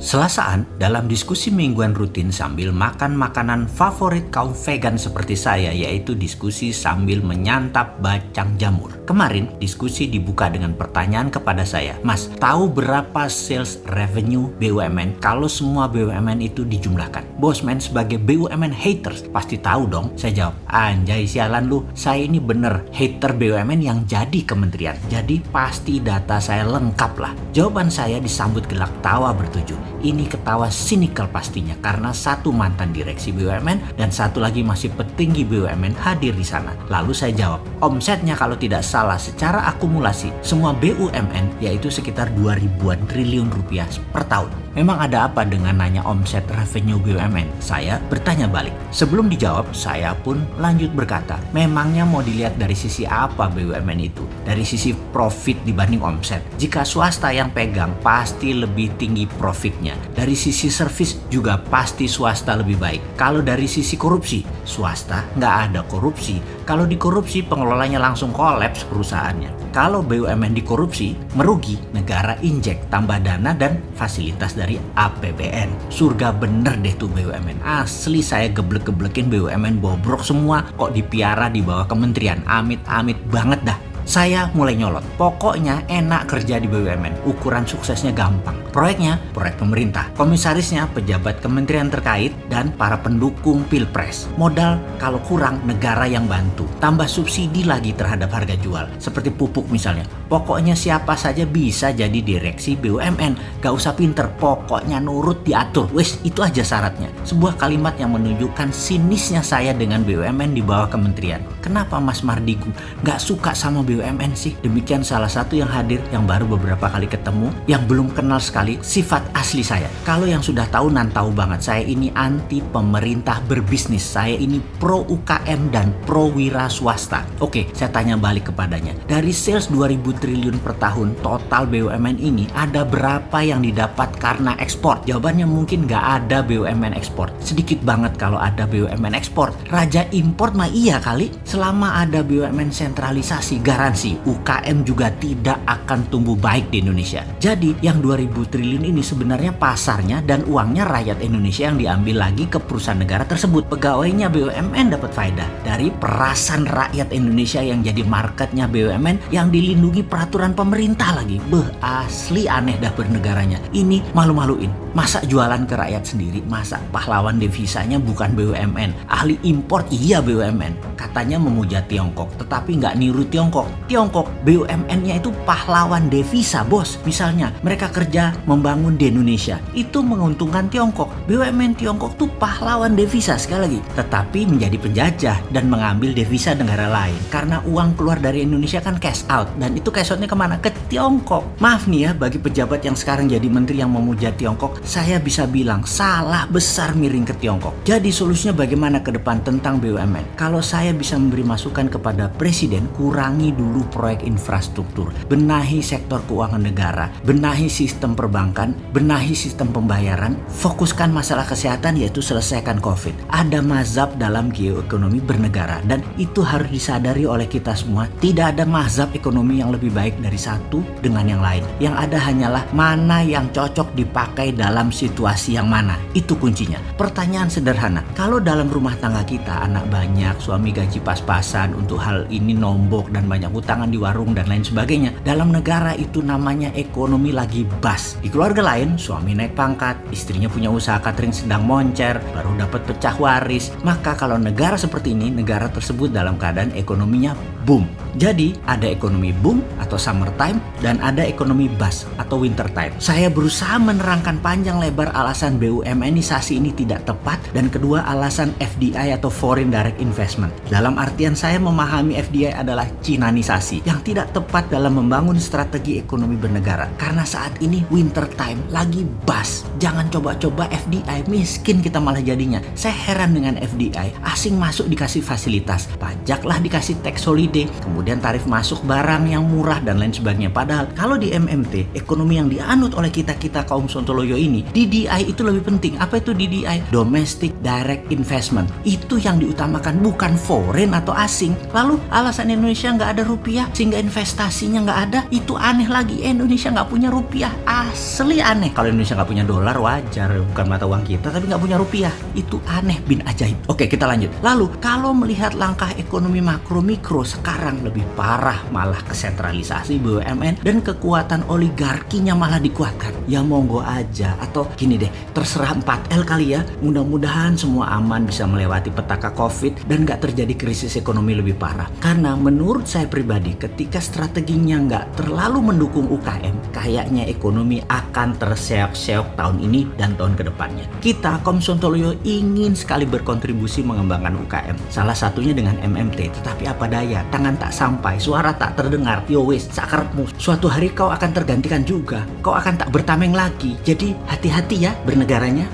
Selasaan dalam diskusi mingguan rutin sambil makan makanan favorit kaum vegan seperti saya, yaitu diskusi sambil menyantap bacang jamur. Kemarin diskusi dibuka dengan pertanyaan kepada saya, Mas, tahu berapa sales revenue BUMN kalau semua BUMN itu dijumlahkan? Bosman sebagai BUMN haters pasti tahu dong. Saya jawab, anjay sialan lu, saya ini bener hater BUMN yang jadi kementerian. Jadi pasti data saya lengkap lah. Jawaban saya disambut gelak tawa bertujuh. Ini ketawa sinikal pastinya karena satu mantan direksi BUMN dan satu lagi masih petinggi BUMN hadir di sana. Lalu saya jawab, omsetnya kalau tidak salah secara akumulasi semua BUMN yaitu sekitar 2.000-an triliun rupiah per tahun. Memang ada apa dengan nanya omset revenue BUMN? Saya bertanya balik. Sebelum dijawab, saya pun lanjut berkata, memangnya mau dilihat dari sisi apa BUMN itu? Dari sisi profit dibanding omset. Jika swasta yang pegang, pasti lebih tinggi profitnya. Dari sisi servis juga pasti swasta lebih baik. Kalau dari sisi korupsi, swasta nggak ada korupsi. Kalau dikorupsi, pengelolanya langsung kolaps perusahaannya. Kalau BUMN dikorupsi, merugi, negara injek tambah dana dan fasilitas dari APBN. Surga bener deh tuh BUMN. Asli saya geblek-geblekin BUMN bobrok semua kok dipiara di bawah kementerian. Amit-amit banget dah. Saya mulai nyolot. Pokoknya enak kerja di BUMN. Ukuran suksesnya gampang. Proyeknya, proyek pemerintah. Komisarisnya, pejabat kementerian terkait dan para pendukung pilpres. Modal kalau kurang, negara yang bantu. Tambah subsidi lagi terhadap harga jual. Seperti pupuk misalnya. Pokoknya siapa saja bisa jadi direksi BUMN. Gak usah pinter, pokoknya nurut diatur. Wes, itu aja syaratnya. Sebuah kalimat yang menunjukkan sinisnya saya dengan BUMN di bawah kementerian. Kenapa Mas Mardigu gak suka sama BUMN sih? Demikian salah satu yang hadir yang baru beberapa kali ketemu, yang belum kenal sekali sifat asli saya. Kalau yang sudah tahu nan tahu banget, saya ini anti pemerintah berbisnis. Saya ini pro UKM dan pro wira swasta. Oke, saya tanya balik kepadanya. Dari sales 2.000 triliun per tahun, total BUMN ini ada berapa yang didapat karena ekspor? Jawabannya mungkin nggak ada BUMN ekspor. Sedikit banget kalau ada BUMN ekspor. Raja import mah iya kali. Selama ada BUMN sentralisasi, garansi UKM juga tidak akan tumbuh baik di Indonesia. Jadi yang 2.000 triliun ini sebenarnya pasarnya dan uangnya rakyat Indonesia yang diambil lagi ke perusahaan negara tersebut. Pegawainya BUMN dapat faedah dari perasan rakyat Indonesia yang jadi marketnya BUMN yang dilindungi peraturan pemerintah lagi. Asli aneh dah bernegaranya. Ini malu-maluin. Masa jualan ke rakyat sendiri? Masa pahlawan devisanya bukan BUMN? Ahli import iya BUMN. Katanya memuja Tiongkok, tetapi nggak niru Tiongkok. Tiongkok BUMN-nya itu pahlawan devisa, bos. Misalnya mereka kerja membangun di Indonesia, itu menguntungkan Tiongkok. BUMN Tiongkok tuh pahlawan devisa sekali lagi, tetapi menjadi penjajah dan mengambil devisa negara lain. Karena uang keluar dari Indonesia kan cash out, dan itu cash outnya kemana? Ke Tiongkok. Maaf nih ya, bagi pejabat yang sekarang jadi menteri yang memuja Tiongkok, saya bisa bilang salah besar miring ke Tiongkok. Jadi solusinya bagaimana ke depan tentang BUMN? Kalau saya bisa memberi masukan kepada Presiden, kurangi dulu proyek infrastruktur, benahi sektor keuangan negara, benahi sistem perbankan, benahi sistem pembayaran, fokuskan masalah kesehatan yaitu selesaikan COVID. Ada mazhab dalam geoekonomi bernegara dan itu harus disadari oleh kita semua. Tidak ada mazhab ekonomi yang lebih baik dari satu dengan yang lain. Yang ada hanyalah mana yang cocok dipakai dalam situasi yang mana. Itu kuncinya. Pertanyaan sederhana, kalau dalam rumah tangga kita anak banyak, suami gaji pas-pasan, untuk hal ini nombok dan banyak utangan di warung dan lain sebagainya, dalam negara itu namanya ekonomi lagi bas. Di keluarga lain, suami naik pangkat, istrinya punya usaha catering sedang moncer, baru dapat pecah waris. Maka kalau negara seperti ini, negara tersebut dalam keadaan ekonominya boom. Jadi ada ekonomi boom atau summer time dan ada ekonomi bust atau winter time. Saya berusaha menerangkan panjang lebar alasan BUMNisasi ini tidak tepat dan kedua alasan FDI atau foreign direct investment. Dalam artian saya memahami FDI adalah Cinanisasi yang tidak tepat dalam membangun strategi ekonomi bernegara. Karena saat ini winter time lagi bust. Jangan coba-coba FDI, miskin kita malah jadinya. Saya heran dengan FDI, asing masuk dikasih fasilitas, pajaklah dikasih tax holiday MMT, kemudian tarif masuk barang yang murah dan lain sebagainya. Padahal kalau di MMT, ekonomi yang dianut oleh kita kaum Sontoloyo ini, DDI itu lebih penting. Apa itu DDI? Domestic Direct Investment. Itu yang diutamakan, bukan foreign atau asing. Lalu alasan Indonesia nggak ada rupiah sehingga investasinya nggak ada, itu aneh lagi. Indonesia nggak punya rupiah, asli aneh. Kalau Indonesia nggak punya dolar wajar, bukan mata uang kita, tapi nggak punya rupiah, itu aneh bin ajaib. Oke, kita lanjut. Lalu kalau melihat langkah ekonomi makro mikro sekarang lebih parah, malah kesentralisasi BUMN dan kekuatan oligarkinya malah dikuatkan. Ya monggo aja, atau gini deh, terserah 4L kali ya. Mudah-mudahan semua aman, bisa melewati petaka COVID dan nggak terjadi krisis ekonomi lebih parah. Karena menurut saya pribadi, ketika strateginya nggak terlalu mendukung UKM, kayaknya ekonomi akan terseok-seok tahun ini dan tahun kedepannya. Kita kaum Sontoloyo ingin sekali berkontribusi mengembangkan UKM. Salah satunya dengan MMT, tetapi apa daya, tangan tak sampai, suara tak terdengar. Yo wes, sakarepmu. Suatu hari kau akan tergantikan juga. Kau akan tak bertameng lagi. Jadi hati-hati ya bernegaranya.